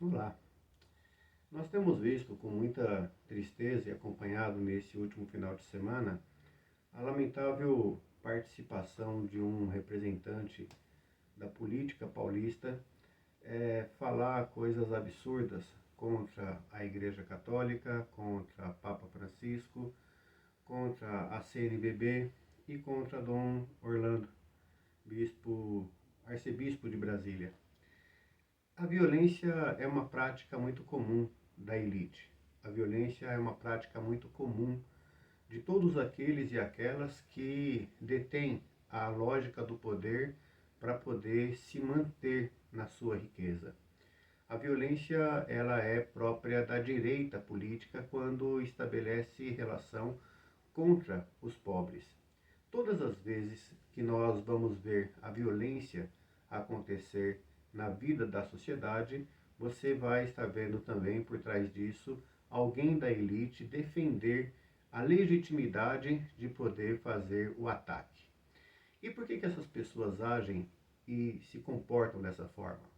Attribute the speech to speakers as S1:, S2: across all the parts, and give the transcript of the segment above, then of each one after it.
S1: Olá. Nós temos visto com muita tristeza e acompanhado nesse último final de semana a lamentável participação de um representante da política paulista falar coisas absurdas contra a Igreja Católica, contra Papa Francisco, contra a CNBB e contra Dom Orlando, arcebispo de Brasília. A violência é uma prática muito comum da elite. A violência é uma prática muito comum de todos aqueles e aquelas que detêm a lógica do poder para poder se manter na sua riqueza. A violência ela é própria da direita política quando estabelece relação contra os pobres. Todas as vezes que nós vamos ver a violência acontecer na vida da sociedade, você vai estar vendo também por trás disso alguém da elite defender a legitimidade de poder fazer o ataque. E por que essas pessoas agem e se comportam dessa forma?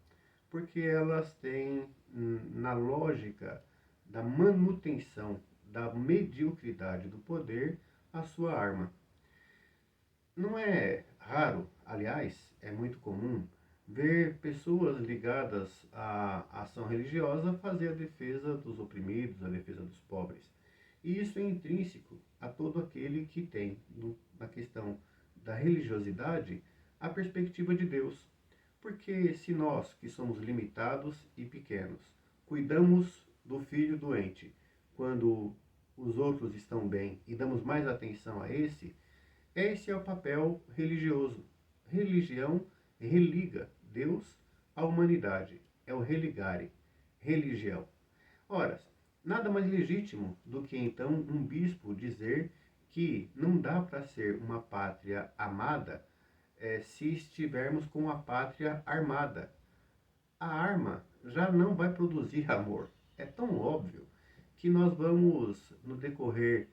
S1: Porque elas têm, na lógica da manutenção da mediocridade do poder, a sua arma. Não é raro, aliás, é muito comum, ver pessoas ligadas à ação religiosa fazer a defesa dos oprimidos, a defesa dos pobres. E isso é intrínseco a todo aquele que tem, na questão da religiosidade, a perspectiva de Deus. Porque se nós, que somos limitados e pequenos, cuidamos do filho doente, quando os outros estão bem e damos mais atenção a esse é o papel religioso. Religião religa Deus à humanidade. É o religare, religião. Ora, nada mais legítimo do que então um bispo dizer que não dá para ser uma pátria amada se estivermos com a pátria armada. A arma já não vai produzir amor. É tão óbvio que nós vamos, no decorrer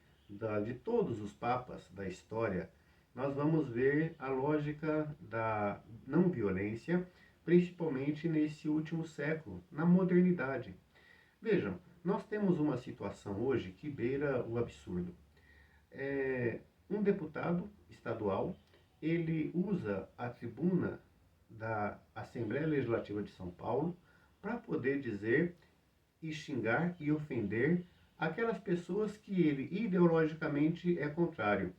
S1: de todos os papas da história, nós vamos ver a lógica da não violência, principalmente nesse último século, na modernidade. Vejam, nós temos uma situação hoje que beira o absurdo. Um deputado estadual, ele usa a tribuna da Assembleia Legislativa de São Paulo para poder dizer e xingar e ofender aquelas pessoas que ele ideologicamente é contrário.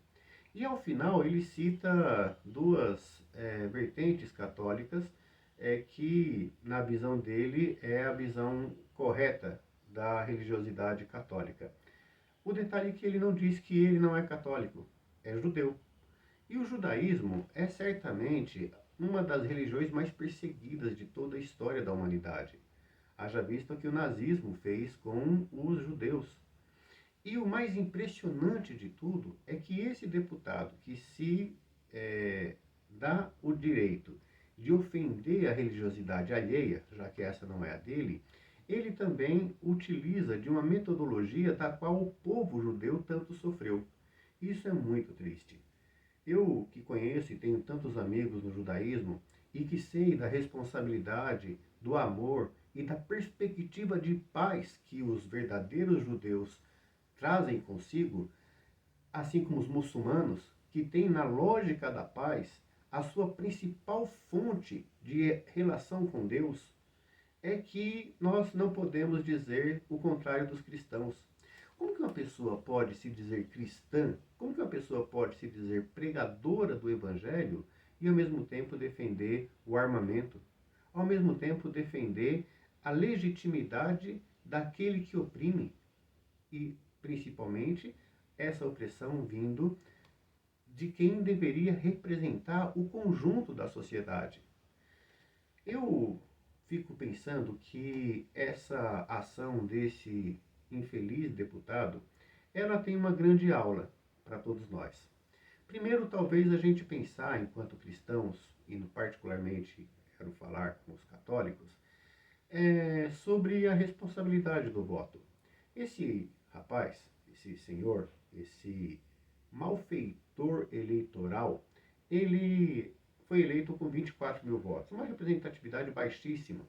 S1: E ao final ele cita duas vertentes católicas que, na visão dele, é a visão correta da religiosidade católica. O detalhe é que ele não diz que ele não é católico, é judeu. E o judaísmo é certamente uma das religiões mais perseguidas de toda a história da humanidade. Haja visto que o nazismo fez com os judeus. E o mais impressionante de tudo é que esse deputado que se dá o direito de ofender a religiosidade alheia, já que essa não é a dele, ele também utiliza de uma metodologia da qual o povo judeu tanto sofreu. Isso é muito triste. Eu que conheço e tenho tantos amigos no judaísmo e que sei da responsabilidade, do amor e da perspectiva de paz que os verdadeiros judeus trazem consigo, assim como os muçulmanos, que têm na lógica da paz a sua principal fonte de relação com Deus, é que nós não podemos dizer o contrário dos cristãos. Como que uma pessoa pode se dizer cristã? Como que uma pessoa pode se dizer pregadora do Evangelho e ao mesmo tempo defender o armamento? Ao mesmo tempo defender a legitimidade daquele que oprime? E principalmente essa opressão vindo de quem deveria representar o conjunto da sociedade. Eu fico pensando que essa ação desse infeliz deputado, ela tem uma grande aula para todos nós. Primeiro, talvez a gente pensar, enquanto cristãos, e particularmente quero falar com os católicos, sobre a responsabilidade do voto. Esse rapaz, esse senhor, esse malfeitor eleitoral, ele foi eleito com 24 mil votos, uma representatividade baixíssima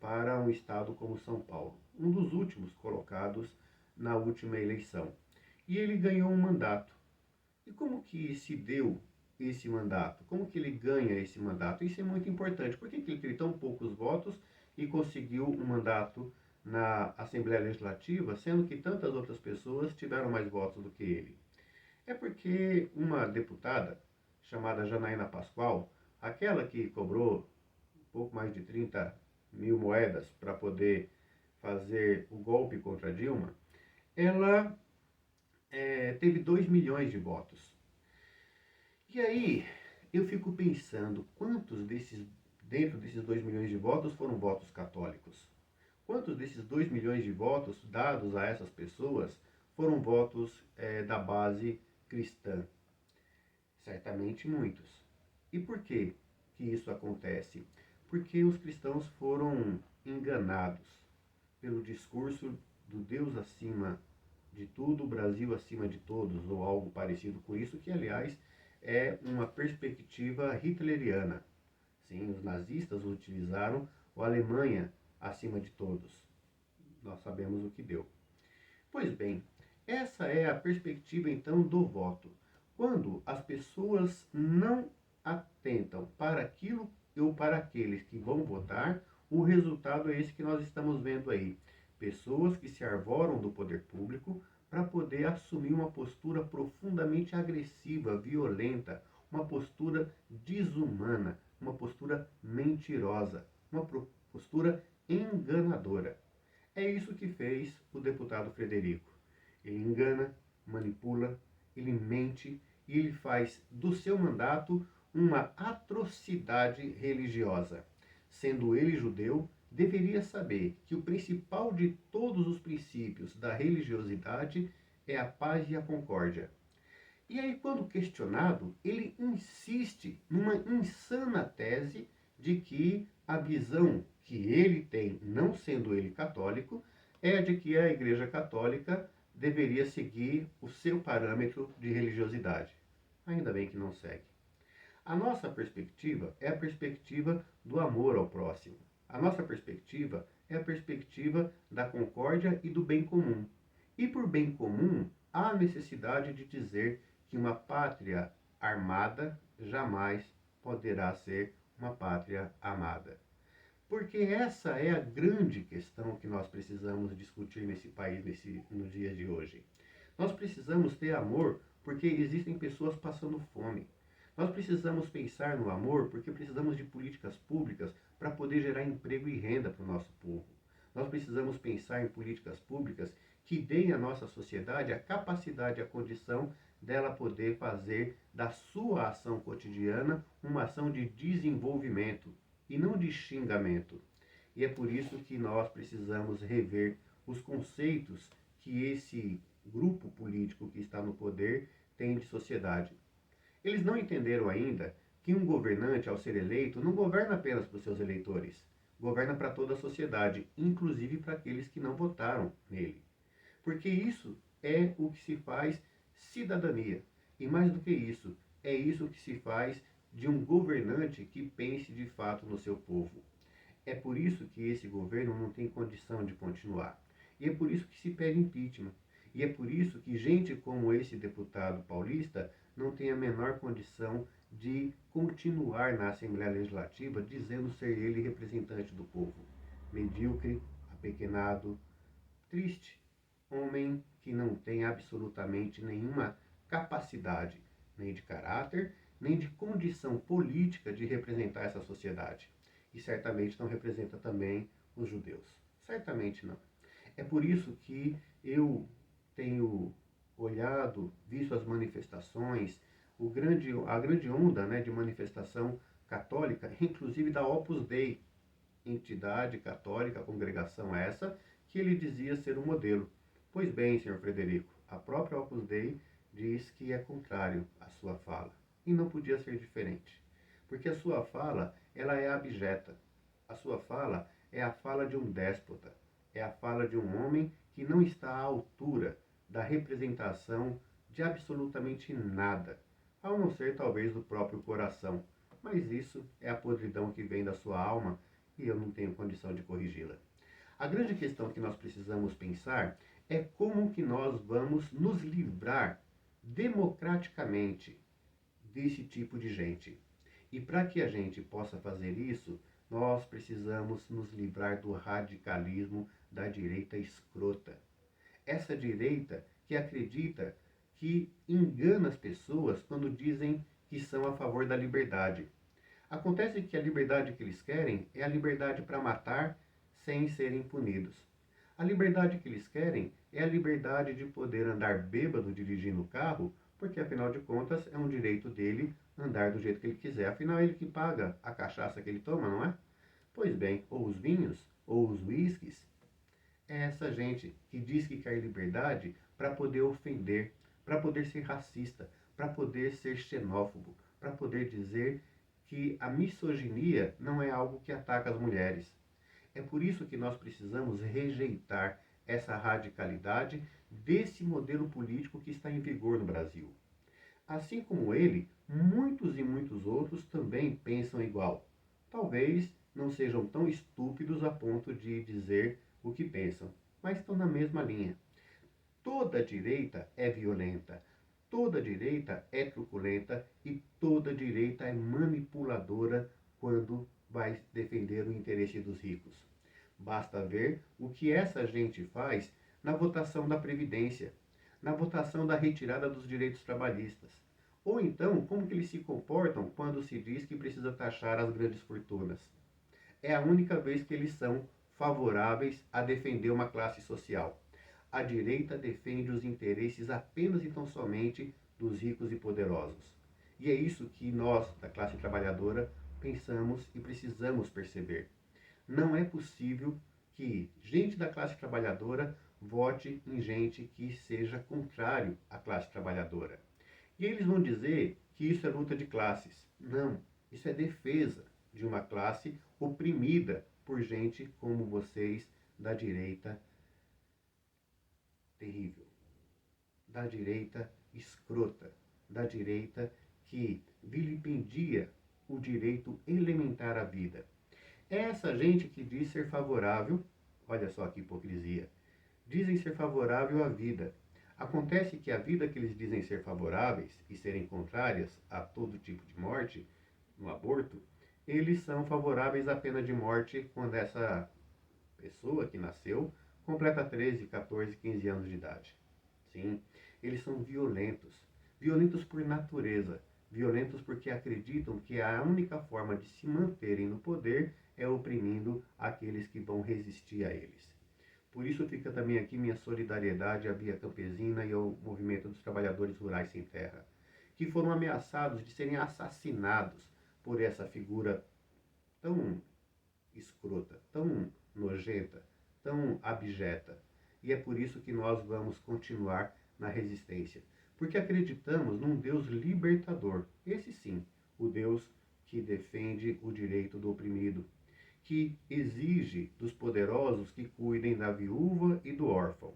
S1: para um estado como São Paulo, um dos últimos colocados na última eleição. E ele ganhou um mandato. E como que se deu esse mandato? Como que ele ganha esse mandato? Isso é muito importante. Por que ele teve tão poucos votos e conseguiu um mandato na Assembleia Legislativa, sendo que tantas outras pessoas tiveram mais votos do que ele? É porque uma deputada chamada Janaína Pascoal, aquela que cobrou pouco mais de 30 mil moedas para poder fazer o golpe contra Dilma, ela teve 2 milhões de votos. E aí eu fico pensando, dentro desses 2 milhões de votos foram votos católicos? Quantos desses 2 milhões de votos dados a essas pessoas foram votos da base cristã? Certamente muitos. E por que isso acontece? Porque os cristãos foram enganados pelo discurso do Deus acima de tudo, Brasil acima de todos, ou algo parecido com isso, que aliás é uma perspectiva hitleriana. Sim, os nazistas utilizaram o Alemanha acima de todos. Nós sabemos o que deu. Pois bem, essa é a perspectiva então do voto. Quando as pessoas não atentam para aquilo ou para aqueles que vão votar, o resultado é esse que nós estamos vendo aí. Pessoas que se arvoram do poder público para poder assumir uma postura profundamente agressiva, violenta, uma postura desumana, uma postura mentirosa, uma postura enganadora. É isso que fez o deputado Frederico. Ele engana, manipula, ele mente e ele faz do seu mandato uma atrocidade religiosa. Sendo ele judeu, deveria saber que o principal de todos os princípios da religiosidade é a paz e a concórdia. E aí, quando questionado, ele insiste numa insana tese de que a visão que ele tem, não sendo ele católico, é a de que a Igreja Católica deveria seguir o seu parâmetro de religiosidade. Ainda bem que não segue. A nossa perspectiva é a perspectiva do amor ao próximo. A nossa perspectiva é a perspectiva da concórdia e do bem comum. E por bem comum, há a necessidade de dizer que uma pátria armada jamais poderá ser uma pátria amada. Porque essa é a grande questão que nós precisamos discutir nesse país nos dias de hoje. Nós precisamos ter amor porque existem pessoas passando fome. Nós precisamos pensar no amor porque precisamos de políticas públicas para poder gerar emprego e renda para o nosso povo. Nós precisamos pensar em políticas públicas que deem à nossa sociedade a capacidade e a condição dela poder fazer da sua ação cotidiana uma ação de desenvolvimento e não de xingamento. E é por isso que nós precisamos rever os conceitos que esse grupo político que está no poder tem de sociedade. Eles não entenderam ainda que um governante, ao ser eleito, não governa apenas para os seus eleitores, governa para toda a sociedade, inclusive para aqueles que não votaram nele. Porque isso é o que se faz cidadania. E mais do que isso, é isso que se faz de um governante que pense de fato no seu povo. É por isso que esse governo não tem condição de continuar. E é por isso que se pede impeachment. E é por isso que gente como esse deputado paulista não tem a menor condição de continuar na Assembleia Legislativa dizendo ser ele representante do povo. Medíocre, apequenado, triste. Homem que não tem absolutamente nenhuma capacidade, nem de caráter, nem de condição política de representar essa sociedade. E certamente não representa também os judeus. Certamente não. É por isso que eu tenho olhado, visto as manifestações, a grande onda, né, de manifestação católica, inclusive da Opus Dei, entidade católica, congregação essa, que ele dizia ser um modelo. Pois bem, senhor Frederico, a própria Opus Dei diz que é contrário à sua fala. E não podia ser diferente. Porque a sua fala, ela é abjeta. A sua fala é a fala de um déspota. É a fala de um homem que não está à altura da representação de absolutamente nada, a não ser talvez do próprio coração. Mas isso é a podridão que vem da sua alma e eu não tenho condição de corrigi-la. A grande questão que nós precisamos pensar é como que nós vamos nos livrar democraticamente desse tipo de gente. E para que a gente possa fazer isso, nós precisamos nos livrar do radicalismo da direita escrota. Essa direita que acredita que engana as pessoas quando dizem que são a favor da liberdade. Acontece que a liberdade que eles querem é a liberdade para matar sem serem punidos. A liberdade que eles querem é a liberdade de poder andar bêbado dirigindo o carro, porque afinal de contas é um direito dele andar do jeito que ele quiser. Afinal, é ele que paga a cachaça que ele toma, não é? Pois bem, ou os vinhos, ou os uísques, é essa gente que diz que quer liberdade para poder ofender, para poder ser racista, para poder ser xenófobo, para poder dizer que a misoginia não é algo que ataca as mulheres. É por isso que nós precisamos rejeitar essa radicalidade desse modelo político que está em vigor no Brasil. Assim como ele, muitos e muitos outros também pensam igual. Talvez não sejam tão estúpidos a ponto de dizer o que pensam, mas estão na mesma linha. Toda direita é violenta, toda direita é truculenta e toda direita é manipuladora quando vai defender o interesse dos ricos. Basta ver o que essa gente faz na votação da Previdência, na votação da retirada dos direitos trabalhistas. Ou então, como que eles se comportam quando se diz que precisa taxar as grandes fortunas. É a única vez que eles são favoráveis a defender uma classe social. A direita defende os interesses apenas e tão somente dos ricos e poderosos. E é isso que nós, da classe trabalhadora, pensamos e precisamos perceber. Não é possível que gente da classe trabalhadora vote em gente que seja contrário à classe trabalhadora. E eles vão dizer que isso é luta de classes. Não, isso é defesa de uma classe oprimida por gente como vocês da direita terrível, da direita escrota, da direita que vilipendia o direito elementar à vida. É essa gente que diz ser favorável, olha só que hipocrisia, dizem ser favorável à vida. Acontece que a vida que eles dizem ser favoráveis e serem contrárias a todo tipo de morte, no aborto, eles são favoráveis à pena de morte quando essa pessoa que nasceu completa 13, 14, 15 anos de idade. Sim, eles são violentos. Violentos por natureza. Violentos porque acreditam que a única forma de se manterem no poder é oprimindo aqueles que vão resistir a eles. Por isso fica também aqui minha solidariedade à Via Campesina e ao movimento dos trabalhadores rurais sem terra, que foram ameaçados de serem assassinados por essa figura tão escrota, tão nojenta, tão abjeta. E é por isso que nós vamos continuar na resistência, porque acreditamos num Deus libertador, esse sim, o Deus que defende o direito do oprimido, que exige dos poderosos que cuidem da viúva e do órfão,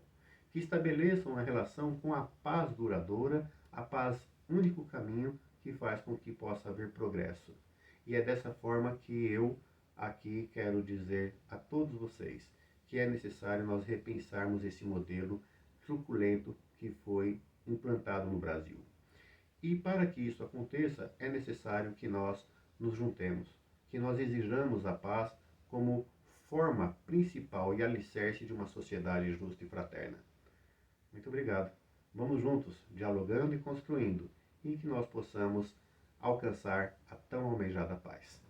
S1: que estabeleçam a relação com a paz duradoura, a paz único caminho que faz com que possa haver progresso. E é dessa forma que eu aqui quero dizer a todos vocês que é necessário nós repensarmos esse modelo truculento que foi implantado no Brasil. E para que isso aconteça, é necessário que nós nos juntemos, que nós exijamos a paz como forma principal e alicerce de uma sociedade justa e fraterna. Muito obrigado. Vamos juntos, dialogando e construindo, e que nós possamos alcançar a tão almejada paz.